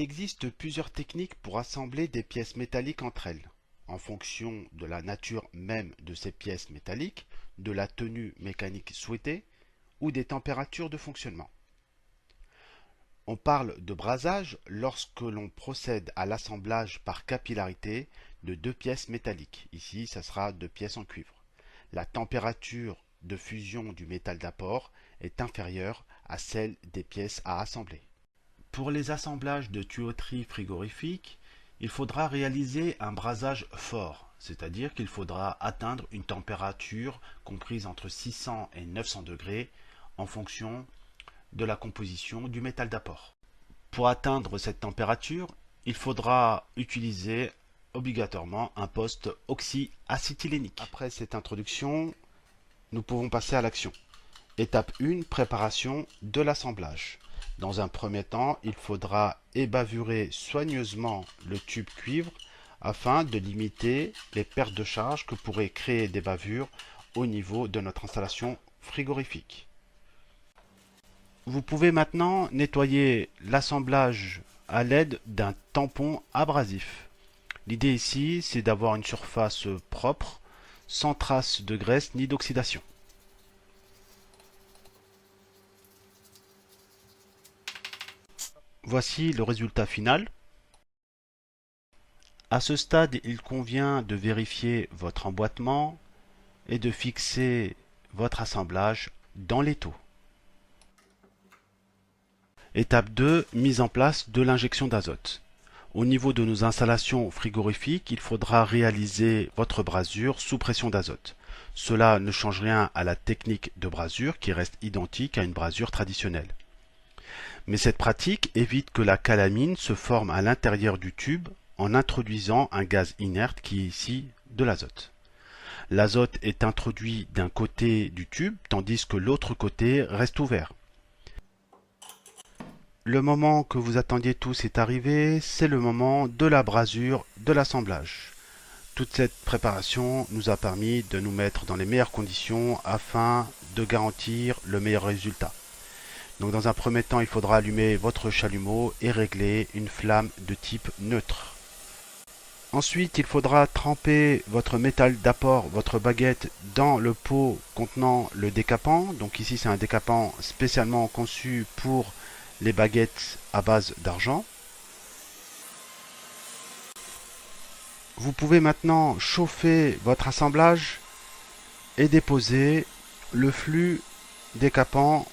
existe plusieurs techniques pour assembler des pièces métalliques entre elles, en fonction de la nature même de ces pièces métalliques, de la tenue mécanique souhaitée ou des températures de fonctionnement. On parle de brasage lorsque l'on procède à l'assemblage par capillarité de deux pièces métalliques. Ici, ça sera deux pièces en cuivre. La température de fusion du métal d'apport est inférieure à celle des pièces à assembler. Pour les assemblages de tuyauterie frigorifique, il faudra réaliser un brasage fort, c'est-à-dire qu'il faudra atteindre une température comprise entre 600 et 900 degrés en fonction de la composition du métal d'apport. Pour atteindre cette température, il faudra utiliser obligatoirement un poste oxyacétylénique. Après cette introduction, nous pouvons passer à l'action. Étape 1, préparation de l'assemblage. Dans un premier temps, il faudra ébavurer soigneusement le tube cuivre afin de limiter les pertes de charge que pourraient créer des bavures au niveau de notre installation frigorifique. Vous pouvez maintenant nettoyer l'assemblage à l'aide d'un tampon abrasif. L'idée ici, c'est d'avoir une surface propre, sans trace de graisse ni d'oxydation. Voici le résultat final. À ce stade, il convient de vérifier votre emboîtement et de fixer votre assemblage dans l'étau. Étape 2, mise en place de l'injection d'azote. Au niveau de nos installations frigorifiques, il faudra réaliser votre brasure sous pression d'azote. Cela ne change rien à la technique de brasure qui reste identique à une brasure traditionnelle. Mais cette pratique évite que la calamine se forme à l'intérieur du tube en introduisant un gaz inerte qui est ici de l'azote. L'azote est introduit d'un côté du tube tandis que l'autre côté reste ouvert. Le moment que vous attendiez tous est arrivé, c'est le moment de la brasure de l'assemblage. Toute cette préparation nous a permis de nous mettre dans les meilleures conditions afin de garantir le meilleur résultat. Donc dans un premier temps, il faudra allumer votre chalumeau et régler une flamme de type neutre. Ensuite, il faudra tremper votre métal d'apport, votre baguette, dans le pot contenant le décapant. Donc ici, c'est un décapant spécialement conçu pour les baguettes à base d'argent. Vous pouvez maintenant chauffer votre assemblage et déposer le flux décapant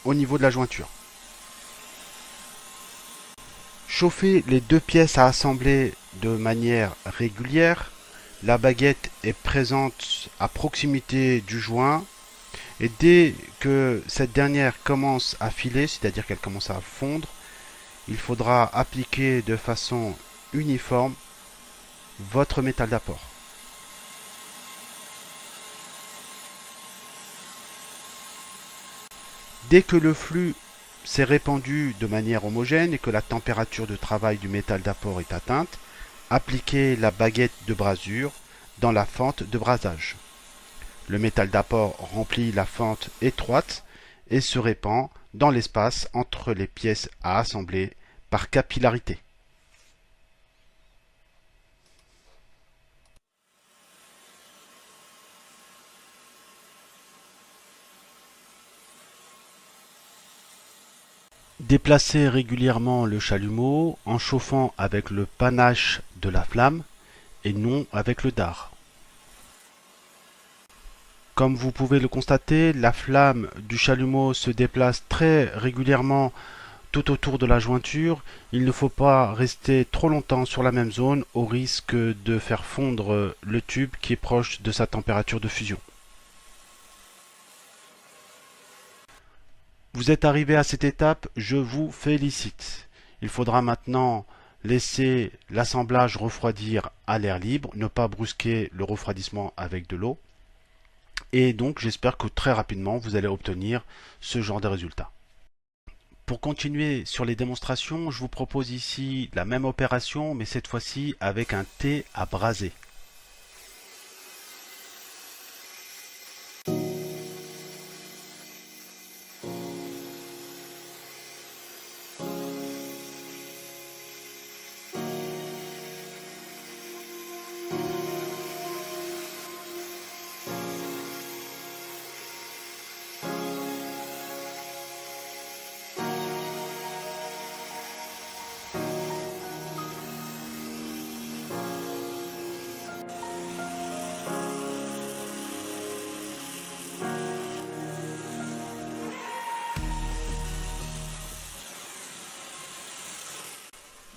au niveau de la jointure. Chauffez les deux pièces à assembler de manière régulière. La baguette est présente à proximité du joint et dès que cette dernière commence à filer, c'est-à-dire qu'elle commence à fondre, il faudra appliquer de façon uniforme votre métal d'apport. Dès que le flux s'est répandu de manière homogène et que la température de travail du métal d'apport est atteinte, appliquez la baguette de brasure dans la fente de brasage. Le métal d'apport remplit la fente étroite et se répand dans l'espace entre les pièces à assembler par capillarité. Déplacez régulièrement le chalumeau en chauffant avec le panache de la flamme et non avec le dard. Comme vous pouvez le constater, la flamme du chalumeau se déplace très régulièrement tout autour de la jointure. Il ne faut pas rester trop longtemps sur la même zone au risque de faire fondre le tube qui est proche de sa température de fusion. Vous êtes arrivé à cette étape, je vous félicite. Il faudra maintenant laisser l'assemblage refroidir à l'air libre, ne pas brusquer le refroidissement avec de l'eau. Et donc j'espère que très rapidement vous allez obtenir ce genre de résultat. Pour continuer sur les démonstrations, je vous propose ici la même opération mais cette fois-ci avec un thé à braser.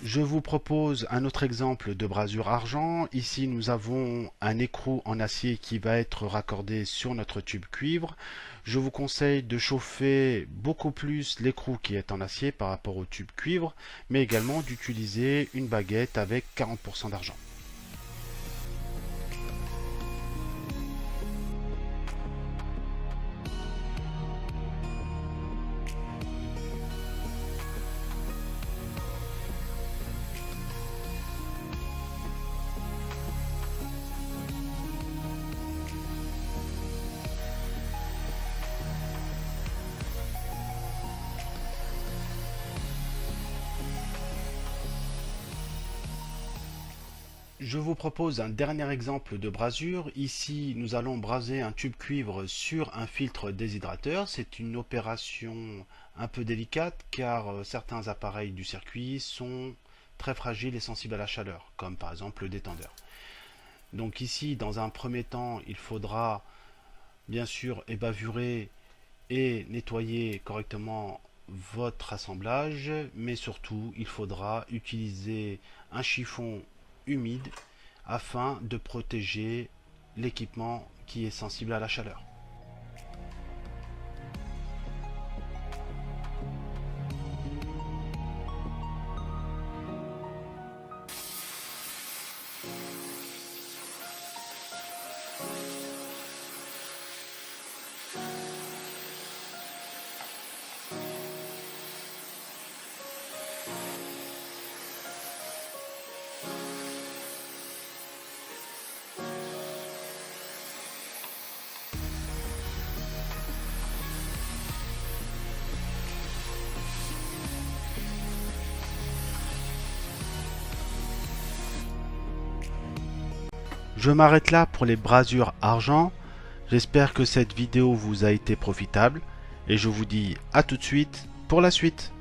Je vous propose un autre exemple de brasure argent. Ici, nous avons un écrou en acier qui va être raccordé sur notre tube cuivre. Je vous conseille de chauffer beaucoup plus l'écrou qui est en acier par rapport au tube cuivre, mais également d'utiliser une baguette avec 40% d'argent. Je vous propose un dernier exemple de brasure. Ici, nous allons braser un tube cuivre sur un filtre déshydrateur. C'est une opération un peu délicate car certains appareils du circuit sont très fragiles et sensibles à la chaleur, comme par exemple le détendeur. Donc ici, dans un premier temps, il faudra bien sûr ébavurer et nettoyer correctement votre assemblage, mais surtout, il faudra utiliser un chiffon humide afin de protéger l'équipement qui est sensible à la chaleur. Je m'arrête là pour les brasures argent. J'espère que cette vidéo vous a été profitable et je vous dis à tout de suite pour la suite.